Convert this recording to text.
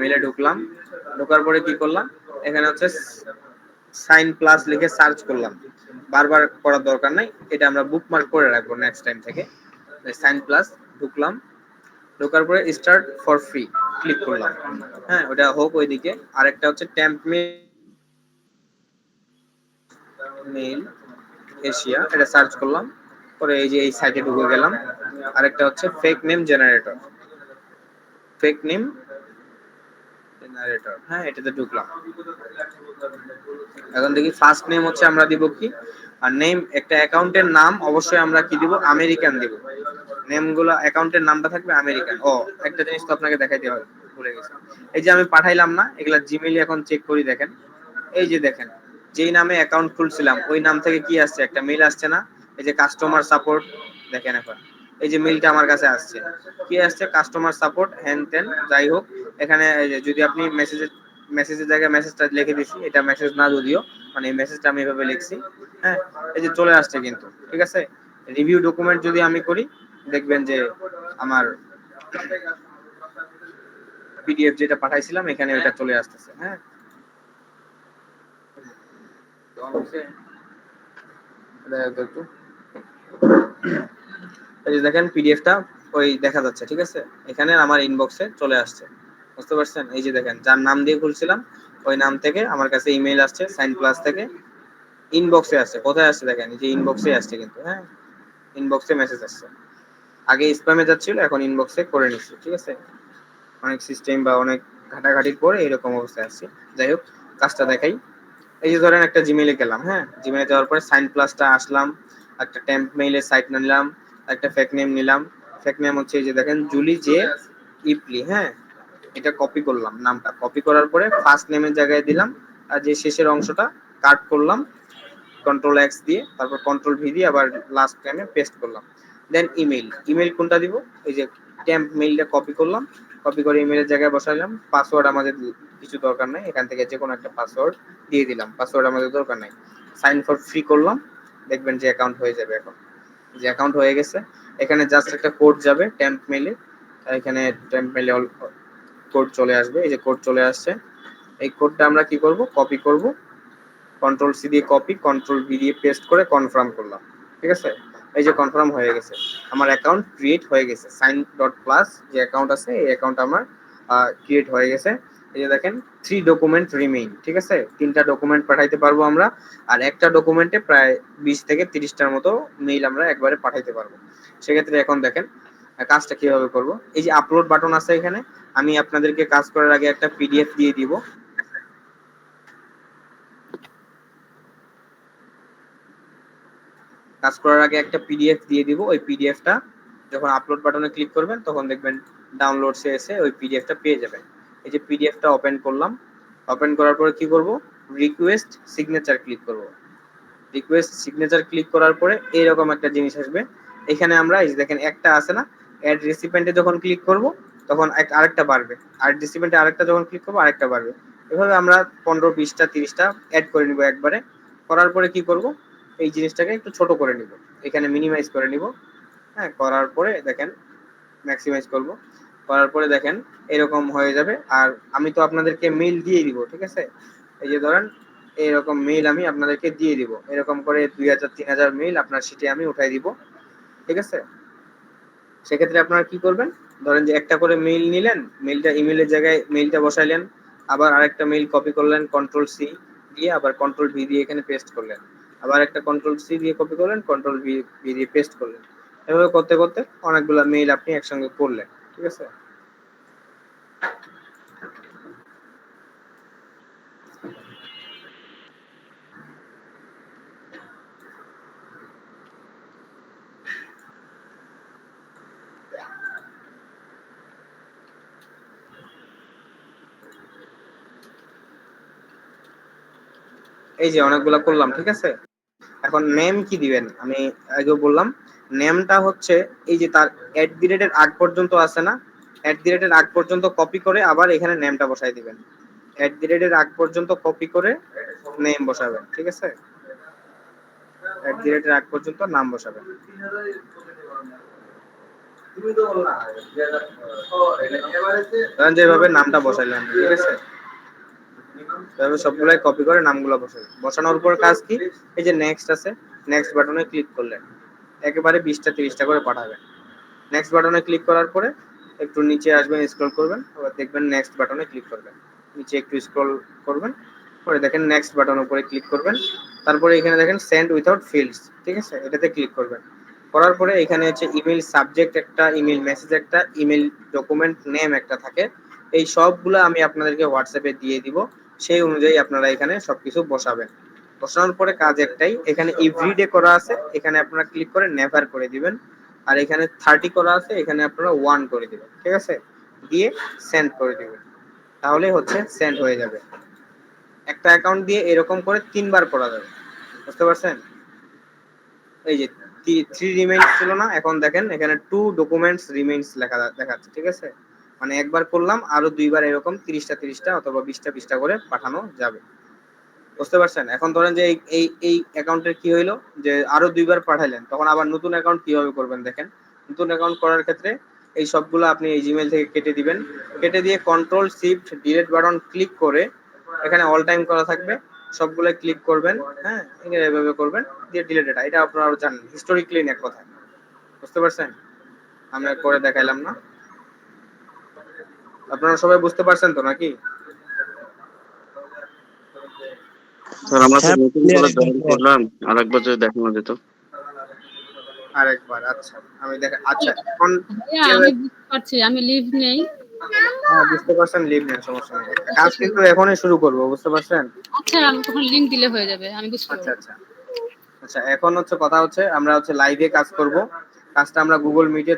মেইলে ঢুকলাম, ঢোকার পরে কি করলাম, এখানে হচ্ছে সাইন প্লাস লিখে সার্চ করলাম, বারবার করার দরকার নাই, এটা আমরা বুকমার্ক করে রাখবো নেক্সট টাইম থেকে। সাইন প্লাস ঢুকলাম, ঢোকার পরে স্টার্ট ফর ফ্রি ক্লিক করলাম। হ্যাঁ, ওটা হোক ওইদিকে। আরেকটা হচ্ছে টেম্প মেইল এশিয়া, এটা সার্চ করলাম, পরে এই যে এই সাইটে ঢুকে গেলাম। আরেকটা হচ্ছে fake name generator, fake name generator, হ্যাঁ এটাতে ঢুকলাম। এখন দেখি ফার্স্ট নেম হচ্ছে আমরা দিব কি, আর নেম একটা অ্যাকাউন্টের নাম অবশ্যই আমরা কি দিব, আমেরিকান দিব। নেম গুলো অ্যাকাউন্টের নামটা থাকবে আমেরিকান। ও একটা জিনিস তো আপনাকে দেখাইতে হবে, ভুলে গেছি। এই যে আমি পাঠাইলাম না, এগুলা জিমেইল এখন চেক করি, দেখেন এই যে দেখেন যেই নামে অ্যাকাউন্ট খুলছিলাম ওই নাম থেকে কি আসছে, একটা মেইল আসছে না, এই যে কাস্টমার সাপোর্ট, দেখেন এখন এই যে মেইলটা আমার কাছে আসছে, কি আসছে, কাস্টমার সাপোর্ট হ্যান ত্যান যাই হোক। এখানে যদি আপনি মেসেজের জায়গায় মেসেজটা লিখে দিছি, এটা মেসেজ না যদিও, মানে এই মেসেজটা আমি এভাবে লিখছি। হ্যাঁ, এই যে চলে আসছে কিন্তু, ঠিক আছে। রিভিউ ডকুমেন্ট যদি আমি করি, দেখবেন যে আমার পিডিএফ যেটা পাঠাইছিলাম এখানে এটা চলে আসতেছে। হ্যাঁ, একটু এই যে দেখেন পিডিএফটা ওই দেখা যাচ্ছে, ঠিক আছে, এখানে আমার ইনবক্সে চলে আসছে, বুঝতে পারছেন। এই যে দেখেন যার নাম দিয়ে খুলছিলাম ওই নাম থেকে আমার কাছে ইমেল আসছে সাইন প্লাস থেকে, ইনবক্সে আসছে। কোথায় আসছে দেখেন, এই যে ইনবক্সে আসছে কিন্তু। হ্যাঁ, ইনবক্সে মেসেজ আসছে, আগে স্প্যামে যাচ্ছিল, এখন ইনবক্সে করে নিচ্ছি, ঠিক আছে। অনেক সিস্টেম বা অনেক ঘাটাঘাটির পরে এরকম অবস্থায় আসছে। যাই হোক, কাজটা দেখাই। এই যে ধরেন একটা জিমেইলে গেলাম, হ্যাঁ জিমেইলে যাওয়ার পরে সাইন প্লাসটা আসলাম, একটা টেম্প মেইলের সাইট নিলাম, একটা ফেক নেম নিলাম। ফেক নেম হচ্ছে এই যে দেখেন জুলি জে ইপলি। হ্যাঁ, এটা কপি করলাম, নামটা কপি করার পরে ফার্স্ট নেমের জায়গায় দিলাম, আর যে শেষের অংশটা কাট করলাম কন্ট্রোল এক্স দিয়ে, তারপর কন্ট্রোল ভি দিয়ে আবার লাস্ট টাইমে পেস্ট করলাম। দেন ইমেল, ইমেল কোনটা দিব, এই যে টেম্প মেইলটা কপি করলাম, কপি করে ইমেলের জায়গায় বসাইলাম। পাসওয়ার্ড আমাদের কিছু দরকার নাই, এখান থেকে যে কোনো একটা পাসওয়ার্ড দিয়ে দিলাম, পাসওয়ার্ড আমাদের দরকার নাই। সাইন ফর ফ্রি করলাম, দেখবেন যে অ্যাকাউন্ট হয়ে যাবে। এখন যে অ্যাকাউন্ট হয়ে গেছে, এখানে জাস্ট একটা কোড যাবে টেম্প মেইলে, এখানে টেম্প মেইলে কোড চলে আসবে, এই যে কোড চলে আসছে। এই কোডটা আমরা কি করব, কপি করব, কন্ট্রোল সি দিয়ে কপি, কন্ট্রোল ভি দিয়ে পেস্ট করে কনফার্ম করলাম, ঠিক আছে। এই যে কনফার্ম হয়ে গেছে, আমার অ্যাকাউন্ট ক্রিয়েট হয়ে গেছে। সাইন ডট প্লাস যে অ্যাকাউন্ট আছে এই অ্যাকাউন্ট আমার ক্রিয়েট হয়ে গেছে। এই যে দেখেন 3 ডকুমেন্ট রিমেইন, ঠিক আছে, 3টা ডকুমেন্ট পাঠাইতে পারবো আমরা, আর একটা ডকুমেন্টে প্রায় 20 থেকে 30টার মতো মেইল আমরা একবারে পাঠাইতে পারবো। সেক্ষেত্রে এখন দেখেন কাজটা কিভাবে করব। এই যে আপলোড বাটন আছে এখানে, আমি আপনাদেরকে কাজ করার আগে একটা পিডিএফ দিয়ে দিব। কাজ করার আগে একটা পিডিএফ দিয়ে দিব, ওই পিডিএফটা যখন আপলোড বাটনে ক্লিক করবেন তখন দেখবেন ডাউনলোডসে এসে ওই পিডিএফটা পেয়ে যাবেন। এই যে পিডিএফটা ওপেন করলাম, ওপেন করার পরে কি করব, রিকোয়েস্ট সিগনেচার ক্লিক করব। রিকোয়েস্ট সিগনেচার ক্লিক করার পরে এইরকম একটা জিনিস আসবে। এখানে আমরা এই যে দেখেন একটা আছে না, অ্যাড রেসিপিয়েন্টে যখন ক্লিক করব তখন আরেকটা বাড়বে, আর রেসিপিয়েন্টে আরেকটা যখন ক্লিক করব আরেকটা বাড়বে। এভাবে আমরা 15, 20টা, 30টা অ্যাড করে নিব একবারে। করার পরে কি করব, এই জিনিসটাকে একটু ছোট করে নিব, এখানে মিনিমাইজ করে নিব। হ্যাঁ, করার পরে দেখেন ম্যাক্সিমাইজ করব, করার পরে দেখেন এরকম হয়ে যাবে। আর আমি তো আপনাদেরকে মেইল দিয়ে দিব, ঠিক আছে। এই যে ধরেন এরকম মেইল আমি আপনাদেরকে দিয়ে দিব, এরকম করে 2000 3000 মেইল আপনার সিটে আমি উঠাই দিব, ঠিক আছে। সেক্ষেত্রে আপনারা কি করবেন, ধরেন যে একটা করে মেইল নিলেন, মেইলটা ইমেলের জায়গায় মেইলটা বসাইলেন, আবার আরেকটা মেইল কপি করলেন কন্ট্রোল সি দিয়ে, আবার কন্ট্রোল ভি দিয়ে এখানে পেস্ট করলেন, আবার একটা কন্ট্রোল সি দিয়ে কপি করলেন, কন্ট্রোল ভি দিয়ে পেস্ট করলেন। এভাবে করতে করতে অনেকগুলো মেইল আপনি একসঙ্গে করলেন, ঠিক আছে। এই যে অনেকগুলা করলাম, ঠিক আছে। এখন নেম কি দিবেন, আমি আগেও বললাম, নেমটা হচ্ছে এই যে তার এট দি রেটের আগ পর্যন্ত আছে না, এট দি রেটের আগ পর্যন্ত কপি করে আবার এখানে নেমটা বসাই দিবেন। এট দি রেটের আগ পর্যন্ত কপি করে নেম বসাবেন, ঠিক আছে। এট দি রেটের আগ পর্যন্ত নাম বসাবেন। ধরেন যেভাবে নামটা বসাইলাম, ঠিক আছে, এভাবে সবগুলাই কপি করে নামগুলো বসাবেন। বসানোর পর কাজ কি, এই যে নেক্সট আছে, নেক্সট বাটনে ক্লিক করলেন, একেবারে 20টা 30টা করে পাঠাবেন। নেক্সট বাটনে ক্লিক করার পরে একটু নিচে আসবেন, স্ক্রল করবেন, আবার দেখবেন নেক্সট বাটনে ক্লিক করবেন, নিচে একটু স্ক্রল করবেন, পরে দেখেন নেক্সট বাটনের উপরে ক্লিক করবেন, তারপরে এখানে দেখেন সেন্ড উইথাউট ফিল্ডস, ঠিক আছে, এটাতে ক্লিক করবেন। করার পরে এখানে হচ্ছে ইমেল সাবজেক্ট একটা, ইমেল মেসেজ একটা, ইমেল ডকুমেন্ট নেম একটা থাকে, এই সবগুলো আমি আপনাদেরকে হোয়াটসঅ্যাপে দিয়ে দিব, সেই অনুযায়ী আপনারা এখানে সবকিছু বসাবেন। বসানোর পরে কাজ একটাই, এখানে এভরিডে করা আছে, এখানে আপনারা ক্লিক করে নেভার করে দিবেন, আর এখানে 30 করা আছে, এখানে আপনারা 1 করে দিবেন, ঠিক আছে, দিয়ে সেন্ড করে দিবেন, তাহলে হচ্ছে সেন্ড হয়ে যাবে। একটা অ্যাকাউন্ট দিয়ে এরকম করে 3 বার করা যাবে, বুঝতে পারছেন? এই যে 3 রিমেইন্স ছিল না, এখন দেখেন এখানে 2 ডকুমেন্টস রিমেইন্স লেখা দেখাচ্ছে, ঠিক আছে, মানে একবার করলাম, আরো 2বার এরকম 30টা 30টা অথবা 20টা 20টা করে পাঠানো যাবে, বুঝতে পারছেন? এখন ধরেন যে এই অ্যাকাউন্টের কি হইলো, যে আরো 2বার পাঠাইলেন, তখন আবার নতুন অ্যাকাউন্ট কিভাবে করবেন দেখেন। নতুন অ্যাকাউন্ট করার ক্ষেত্রে এই সবগুলো আপনি এই জিমেল থেকে কেটে দিবেন, কেটে দিয়ে control shift delete button click করে এখানে অল টাইম করা থাকবে, সবগুলো ক্লিক করবেন, হ্যাঁ, এভাবে করবেন, দিয়ে ডিলিট এটা আপনারা আরো জানেন, হিস্টোরিক্যালি এক কথা, বুঝতে পারছেন? আমি আর করে দেখাইলাম না, আপনারা সবাই বুঝতে পারছেন তো নাকি? স্যার আমরা তো হ্যাঁ নতুন clear, করে একদম জয়েন clear। করলাম, আরেকবার যদি দেখানো যেত। আরেকবার, আচ্ছা আমি আচ্ছা এখন ভাইয়া আমি বুঝতে পারছি, আমি লিভ নেই। হ্যাঁ বুঝতে পারছেন, লিভ নেন, সমস্যা নেই, কাজ কিন্তু এখনই শুরু করবো, বুঝতে পারছেন? আচ্ছা আমি তখন লিংক দিলে হয়ে যাবে, আমি বুঝতে আচ্ছা পারবো। আচ্ছা আচ্ছা, এখন হচ্ছে কথা হচ্ছে আমরা হচ্ছে লাইভে কাজ করব, কাজটা আমরা গুগল মিটে